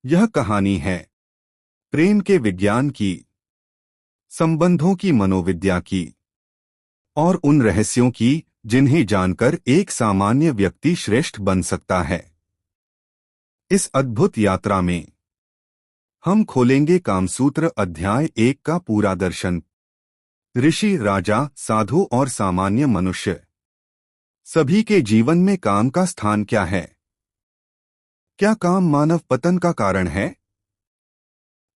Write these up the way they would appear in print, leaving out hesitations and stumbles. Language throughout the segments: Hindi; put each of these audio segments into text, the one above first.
यह कहानी है प्रेम के विज्ञान की, संबंधों की मनोविद्या की और उन रहस्यों की जिन्हें जानकर एक सामान्य व्यक्ति श्रेष्ठ बन सकता है। इस अद्भुत यात्रा में हम खोलेंगे कामसूत्र अध्याय 1 का पूरा दर्शन। ऋषि, राजा, साधु और सामान्य मनुष्य, सभी के जीवन में काम का स्थान क्या है? क्या काम मानव पतन का कारण है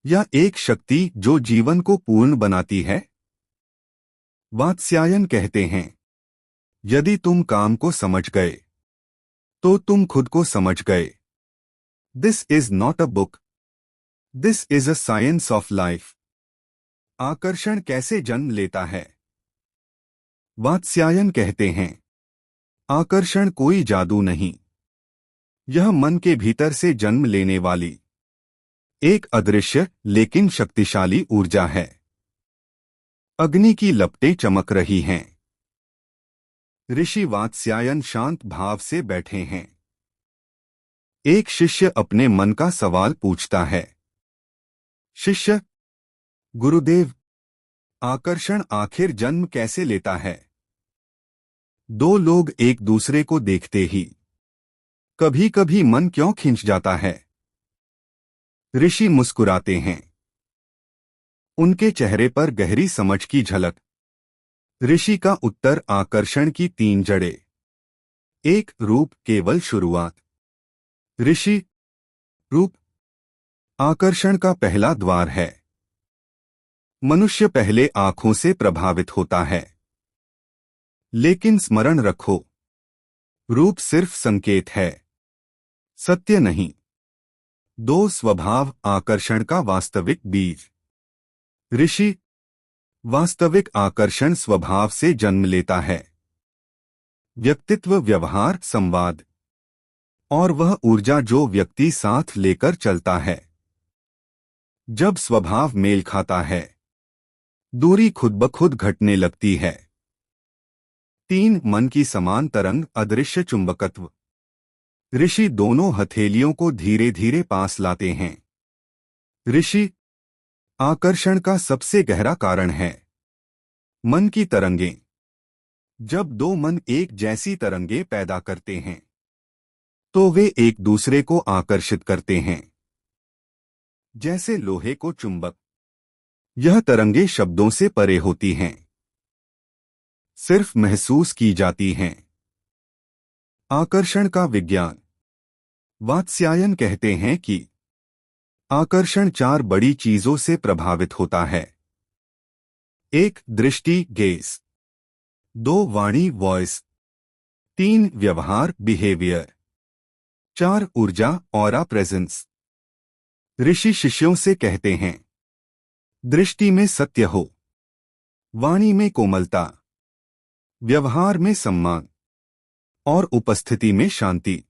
या एक शक्ति जो जीवन को पूर्ण बनाती है? वात्स्यायन कहते हैं, यदि तुम काम को समझ गए तो तुम खुद को समझ गए। This is not a book, this is a science of life. आकर्षण कैसे जन्म लेता है? वात्स्यायन कहते हैं, आकर्षण कोई जादू नहीं, यह मन के भीतर से जन्म लेने वाली एक अदृश्य लेकिन शक्तिशाली ऊर्जा है। अग्नि की लपटें चमक रही हैं। ऋषि वात्स्यायन शांत भाव से बैठे हैं। एक शिष्य अपने मन का सवाल पूछता है। शिष्य, गुरुदेव, आकर्षण आखिर जन्म कैसे लेता है? दो लोग एक दूसरे को देखते ही कभी कभी मन क्यों खिंच जाता है? ऋषि मुस्कुराते हैं। उनके चेहरे पर गहरी समझ की झलक। ऋषि का उत्तर, आकर्षण की 3 जड़ें। 1. रूप, केवल शुरुआत। ऋषि, रूप आकर्षण का पहला द्वार है। मनुष्य पहले आंखों से प्रभावित होता है, लेकिन स्मरण रखो, रूप सिर्फ संकेत है, सत्य नहीं। 2. स्वभाव, आकर्षण का वास्तविक बीज। ऋषि, वास्तविक आकर्षण स्वभाव से जन्म लेता है। व्यक्तित्व, व्यवहार, संवाद और वह ऊर्जा जो व्यक्ति साथ लेकर चलता है। जब स्वभाव मेल खाता है, दूरी खुद ब खुद घटने लगती है। 3. मन की समान तरंग, अदृश्य चुंबकत्व। ऋषि दोनों हथेलियों को धीरे धीरे पास लाते हैं। ऋषि, आकर्षण का सबसे गहरा कारण है मन की तरंगें। जब दो मन एक जैसी तरंगें पैदा करते हैं तो वे एक दूसरे को आकर्षित करते हैं, जैसे लोहे को चुंबक। यह तरंगें शब्दों से परे होती हैं, सिर्फ महसूस की जाती हैं। आकर्षण का विज्ञान। वात्स्यायन कहते हैं कि आकर्षण 4 बड़ी चीजों से प्रभावित होता है। 1. दृष्टि, गेज। 2. वाणी, वॉइस। 3. व्यवहार, बिहेवियर। 4. ऊर्जा, ऑरा, प्रेजेंस। ऋषि शिष्यों से कहते हैं, दृष्टि में सत्य हो, वाणी में कोमलता, व्यवहार में सम्मान और उपस्थिति में शांति,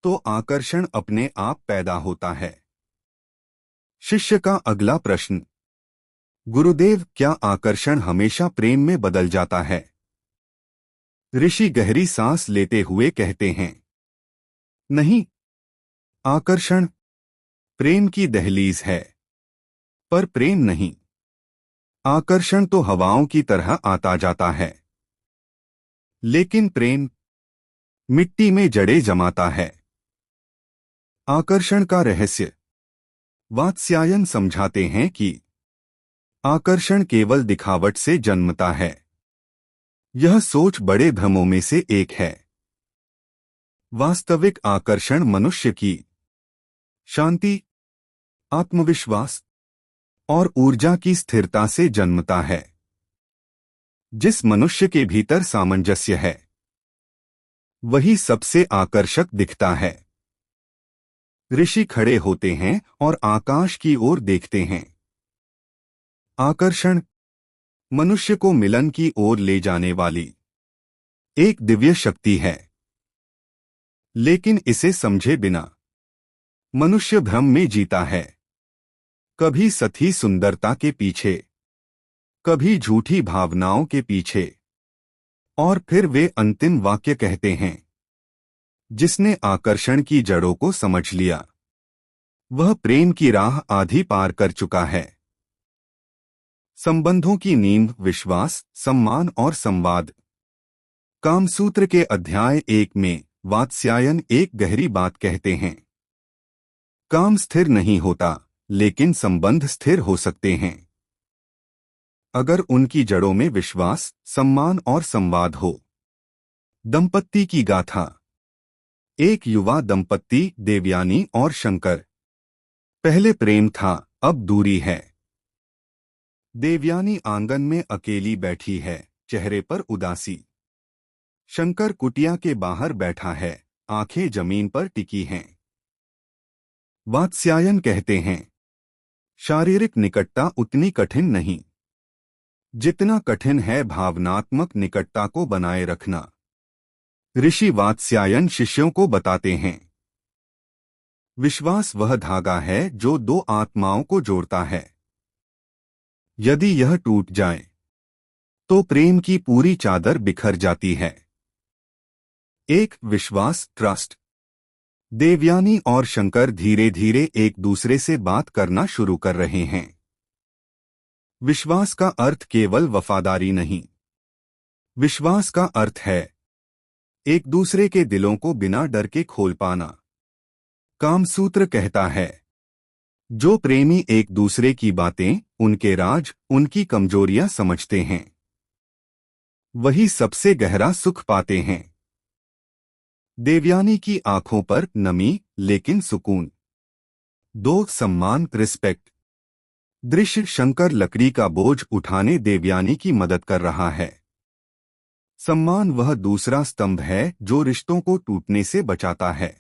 तो आकर्षण अपने आप पैदा होता है। शिष्य का अगला प्रश्न, गुरुदेव, क्या आकर्षण हमेशा प्रेम में बदल जाता है? ऋषि गहरी सांस लेते हुए कहते हैं, नहीं, आकर्षण प्रेम की दहलीज है, पर प्रेम नहीं। आकर्षण तो हवाओं की तरह आता जाता है, लेकिन प्रेम मिट्टी में जड़ें जमाता है। आकर्षण का रहस्य। वात्स्यायन समझाते हैं कि आकर्षण केवल दिखावट से जन्मता है। यह सोच बड़े भ्रमों में से एक है। वास्तविक आकर्षण मनुष्य की शांति, आत्मविश्वास और ऊर्जा की स्थिरता से जन्मता है। जिस मनुष्य के भीतर सामंजस्य है, वही सबसे आकर्षक दिखता है। ऋषि खड़े होते हैं और आकाश की ओर देखते हैं। आकर्षण मनुष्य को मिलन की ओर ले जाने वाली एक दिव्य शक्ति है, लेकिन इसे समझे बिना मनुष्य भ्रम में जीता है। कभी सती सुंदरता के पीछे, कभी झूठी भावनाओं के पीछे, और फिर वे अंतिम वाक्य कहते हैं, जिसने आकर्षण की जड़ों को समझ लिया, वह प्रेम की राह आधी पार कर चुका है। संबंधों की नींव विश्वास, सम्मान और संवाद। कामसूत्र के अध्याय 1 में वात्स्यायन एक गहरी बात कहते हैं। काम स्थिर नहीं होता, लेकिन संबंध स्थिर हो सकते हैं अगर उनकी जड़ों में विश्वास, सम्मान और संवाद हो। दंपत्ति की गाथा। एक युवा दंपत्ति देवयानी और शंकर। पहले प्रेम था, अब दूरी है। देवयानी आंगन में अकेली बैठी है, चेहरे पर उदासी। शंकर कुटिया के बाहर बैठा है, आंखें जमीन पर टिकी हैं। वात्स्यायन कहते हैं, शारीरिक निकटता उतनी कठिन नहीं जितना कठिन है भावनात्मक निकटता को बनाए रखना। ऋषि वात्स्यायन शिष्यों को बताते हैं, विश्वास वह धागा है जो दो आत्माओं को जोड़ता है। यदि यह टूट जाए तो प्रेम की पूरी चादर बिखर जाती है। एक विश्वास, ट्रस्ट। देवयानी और शंकर धीरे धीरे एक दूसरे से बात करना शुरू कर रहे हैं। विश्वास का अर्थ केवल वफादारी नहीं। विश्वास का अर्थ है एक दूसरे के दिलों को बिना डर के खोल पाना। कामसूत्र कहता है, जो प्रेमी एक दूसरे की बातें, उनके राज, उनकी कमजोरियां समझते हैं, वही सबसे गहरा सुख पाते हैं। देवयानी की आंखों पर नमी, लेकिन सुकून। दो सम्मान, रिस्पेक्ट। दृश्य शंकर लकड़ी का बोझ उठाने देवयानी की मदद कर रहा है। सम्मान वह दूसरा स्तंभ है जो रिश्तों को टूटने से बचाता है।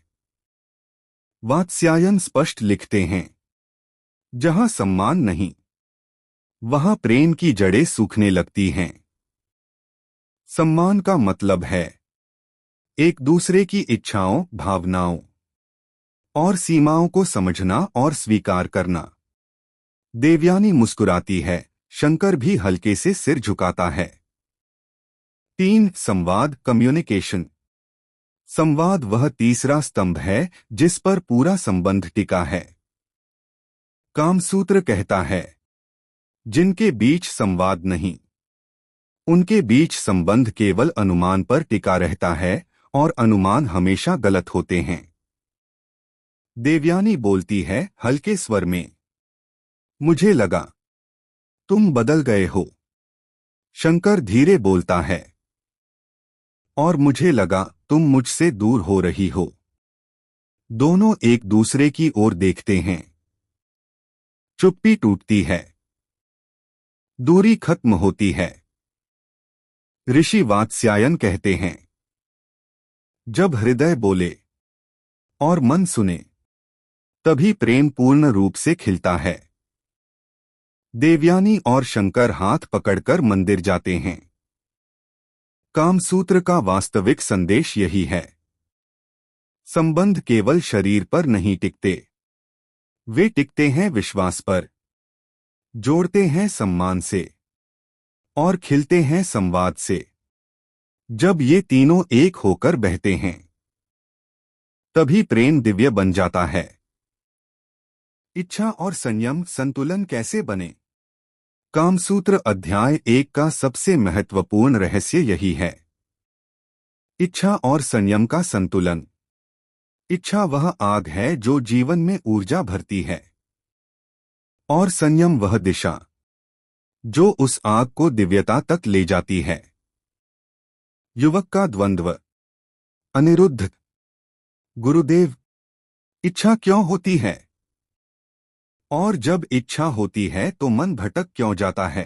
वात्स्यायन स्पष्ट लिखते हैं, जहां सम्मान नहीं, वहां प्रेम की जड़ें सूखने लगती हैं। सम्मान का मतलब है एक दूसरे की इच्छाओं, भावनाओं और सीमाओं को समझना और स्वीकार करना। देवयानी मुस्कुराती है, शंकर भी हल्के से सिर झुकाता है। 3 संवाद, कम्युनिकेशन। संवाद वह तीसरा स्तंभ है जिस पर पूरा संबंध टिका है। कामसूत्र कहता है, जिनके बीच संवाद नहीं, उनके बीच संबंध केवल अनुमान पर टिका रहता है और अनुमान हमेशा गलत होते हैं। देवयानी बोलती है हल्के स्वर में, मुझे लगा तुम बदल गए हो। शंकर धीरे बोलता है, और मुझे लगा तुम मुझसे दूर हो रही हो। दोनों एक दूसरे की ओर देखते हैं। चुप्पी टूटती है, दूरी खत्म होती है। ऋषि वात्स्यायन कहते हैं, जब हृदय बोले और मन सुने, तभी प्रेम पूर्ण रूप से खिलता है। देवयानी और शंकर हाथ पकड़कर मंदिर जाते हैं। कामसूत्र का वास्तविक संदेश यही है, संबंध केवल शरीर पर नहीं टिकते, वे टिकते हैं विश्वास पर, जोड़ते हैं सम्मान से और खिलते हैं संवाद से। जब ये तीनों एक होकर बहते हैं, तभी प्रेम दिव्य बन जाता है। इच्छा और संयम, संतुलन कैसे बने? कामसूत्र अध्याय 1 का सबसे महत्वपूर्ण रहस्य यही है, इच्छा और संयम का संतुलन। इच्छा वह आग है जो जीवन में ऊर्जा भरती है, और संयम वह दिशा जो उस आग को दिव्यता तक ले जाती है। युवक का द्वंद्व। अनिरुद्ध, गुरुदेव, इच्छा क्यों होती है? और जब इच्छा होती है तो मन भटक क्यों जाता है?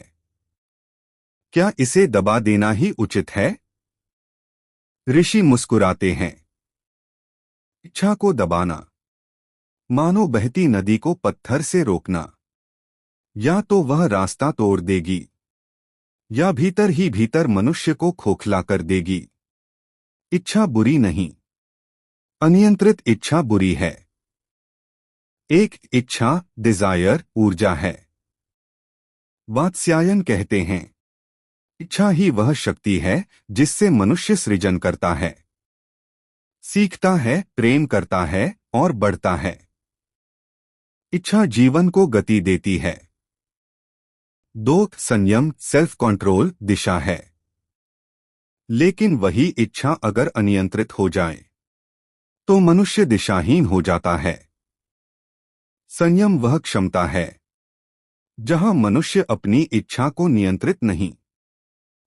क्या इसे दबा देना ही उचित है? ऋषि मुस्कुराते हैं, इच्छा को दबाना मानो बहती नदी को पत्थर से रोकना। या तो वह रास्ता तोड़ देगी, या भीतर ही भीतर मनुष्य को खोखला कर देगी। इच्छा बुरी नहीं, अनियंत्रित इच्छा बुरी है। एक इच्छा, डिजायर, ऊर्जा है। वात्स्यायन कहते हैं, इच्छा ही वह शक्ति है जिससे मनुष्य सृजन करता है, सीखता है, प्रेम करता है और बढ़ता है। इच्छा जीवन को गति देती है। 2 संयम सेल्फ कंट्रोल दिशा है। लेकिन वही इच्छा अगर अनियंत्रित हो जाए तो मनुष्य दिशाहीन हो जाता है। संयम वह क्षमता है जहां मनुष्य अपनी इच्छा को नियंत्रित नहीं,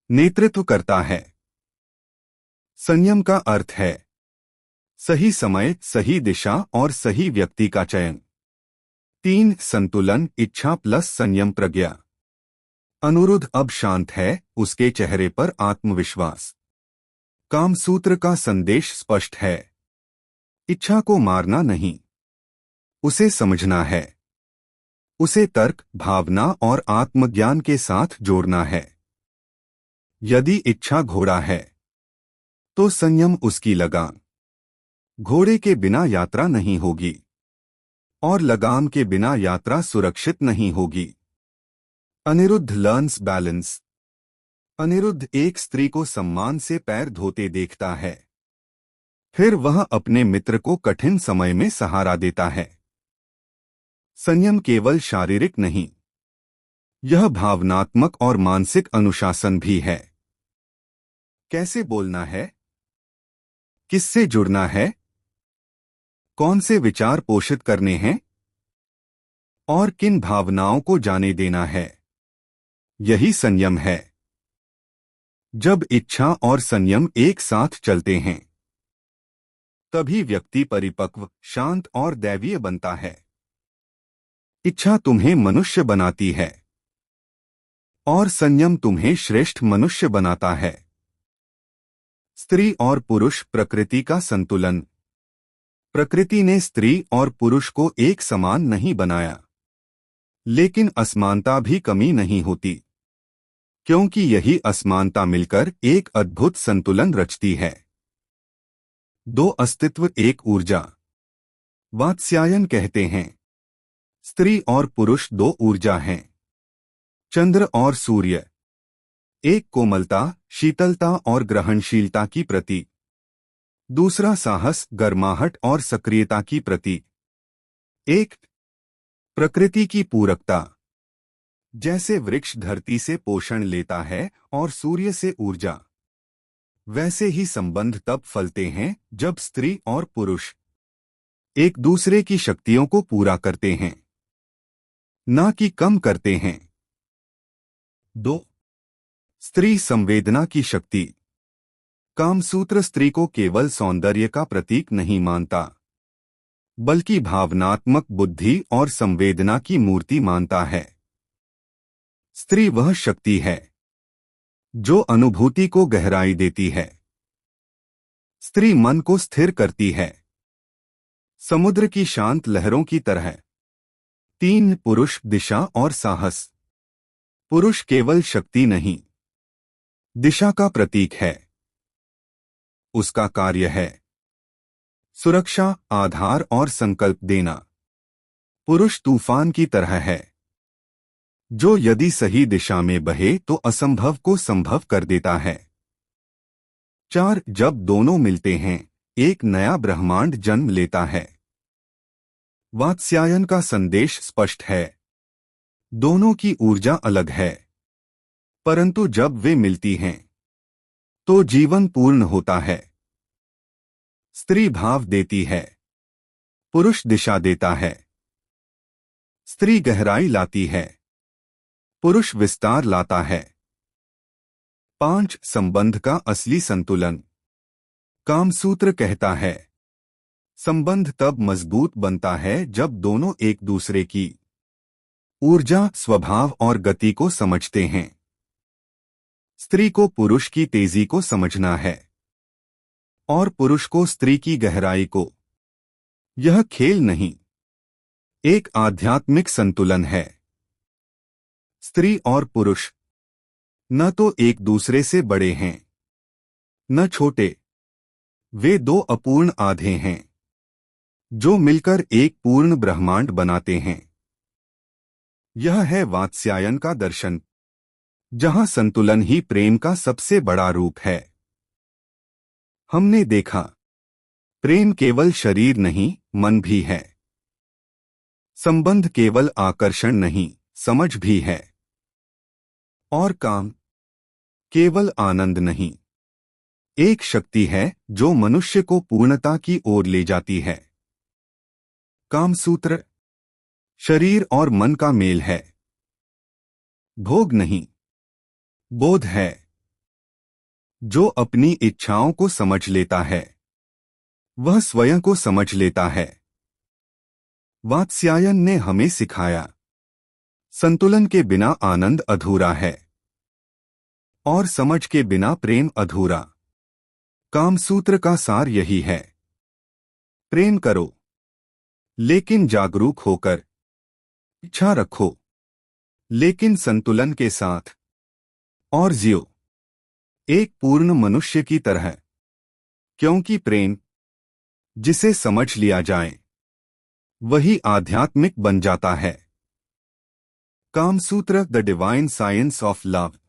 नेतृत्व करता है। संयम का अर्थ है सही समय, सही दिशा और सही व्यक्ति का चयन। 3 संतुलन इच्छा प्लस संयम प्रज्ञा। अनुरुद्ध अब शांत है, उसके चेहरे पर आत्मविश्वास। कामसूत्र का संदेश स्पष्ट है। इच्छा को मारना नहीं, उसे समझना है। उसे तर्क, भावना और आत्मज्ञान के साथ जोड़ना है। यदि इच्छा घोड़ा है तो संयम उसकी लगाम। घोड़े के बिना यात्रा नहीं होगी और लगाम के बिना यात्रा सुरक्षित नहीं होगी। Anirudh learns balance. अनिरुद्ध एक स्त्री को सम्मान से पैर धोते देखता है, फिर वह अपने मित्र को कठिन समय में सहारा देता है। संयम केवल शारीरिक नहीं, यह भावनात्मक और मानसिक अनुशासन भी है। कैसे बोलना है, किससे जुड़ना है, कौन से विचार पोषित करने हैं और किन भावनाओं को जाने देना है, यही संयम है। जब इच्छा और संयम एक साथ चलते हैं तभी व्यक्ति परिपक्व, शांत और दैवीय बनता है। इच्छा तुम्हें मनुष्य बनाती है और संयम तुम्हें श्रेष्ठ मनुष्य बनाता है। स्त्री और पुरुष प्रकृति का संतुलन। प्रकृति ने स्त्री और पुरुष को एक समान नहीं बनाया, लेकिन असमानता भी कमी नहीं होती, क्योंकि यही असमानता मिलकर एक अद्भुत संतुलन रचती है। 2 अस्तित्व एक ऊर्जा। वात्स्यायन कहते हैं स्त्री और पुरुष 2 ऊर्जा हैं, चंद्र और सूर्य। एक कोमलता, शीतलता और ग्रहणशीलता की प्रतीक, दूसरा साहस, गर्माहट और सक्रियता की प्रतीक। एक प्रकृति की पूरकता, जैसे वृक्ष धरती से पोषण लेता है और सूर्य से ऊर्जा, वैसे ही संबंध तब फलते हैं जब स्त्री और पुरुष एक दूसरे की शक्तियों को पूरा करते हैं, ना कि कम करते हैं। 2 स्त्री संवेदना की शक्ति। कामसूत्र स्त्री को केवल सौंदर्य का प्रतीक नहीं मानता, बल्कि भावनात्मक बुद्धि और संवेदना की मूर्ति मानता है। स्त्री वह शक्ति है जो अनुभूति को गहराई देती है। स्त्री मन को स्थिर करती है, समुद्र की शांत लहरों की तरह। 3 पुरुष दिशा और साहस। पुरुष केवल शक्ति नहीं, दिशा का प्रतीक है। उसका कार्य है सुरक्षा, आधार और संकल्प देना। पुरुष तूफान की तरह है जो यदि सही दिशा में बहे तो असंभव को संभव कर देता है। 4 जब दोनों मिलते हैं एक नया ब्रह्मांड जन्म लेता है। वात्स्यायन का संदेश स्पष्ट है, दोनों की ऊर्जा अलग है, परंतु जब वे मिलती हैं तो जीवन पूर्ण होता है। स्त्री भाव देती है, पुरुष दिशा देता है। स्त्री गहराई लाती है, पुरुष विस्तार लाता है। 5 संबंध का असली संतुलन। कामसूत्र कहता है संबंध तब मजबूत बनता है जब दोनों एक दूसरे की ऊर्जा, स्वभाव और गति को समझते हैं। स्त्री को पुरुष की तेजी को समझना है और पुरुष को स्त्री की गहराई को। यह खेल नहीं, एक आध्यात्मिक संतुलन है। स्त्री और पुरुष न तो एक दूसरे से बड़े हैं न छोटे, वे 2 अपूर्ण आधे हैं जो मिलकर एक पूर्ण ब्रह्मांड बनाते हैं। यह है वात्स्यायन का दर्शन, जहां संतुलन ही प्रेम का सबसे बड़ा रूप है। हमने देखा प्रेम केवल शरीर नहीं, मन भी है। संबंध केवल आकर्षण नहीं, समझ भी है। और काम केवल आनंद नहीं, एक शक्ति है जो मनुष्य को पूर्णता की ओर ले जाती है। कामसूत्र शरीर और मन का मेल है, भोग नहीं, बोध है। जो अपनी इच्छाओं को समझ लेता है वह स्वयं को समझ लेता है। वात्स्यायन ने हमें सिखाया, संतुलन के बिना आनंद अधूरा है और समझ के बिना प्रेम अधूरा। कामसूत्र का सार यही है, प्रेम करो लेकिन जागरूक होकर, इच्छा रखो लेकिन संतुलन के साथ, और जियो एक पूर्ण मनुष्य की तरह। क्योंकि प्रेम जिसे समझ लिया जाए वही आध्यात्मिक बन जाता है। Kamasutra the divine science of love.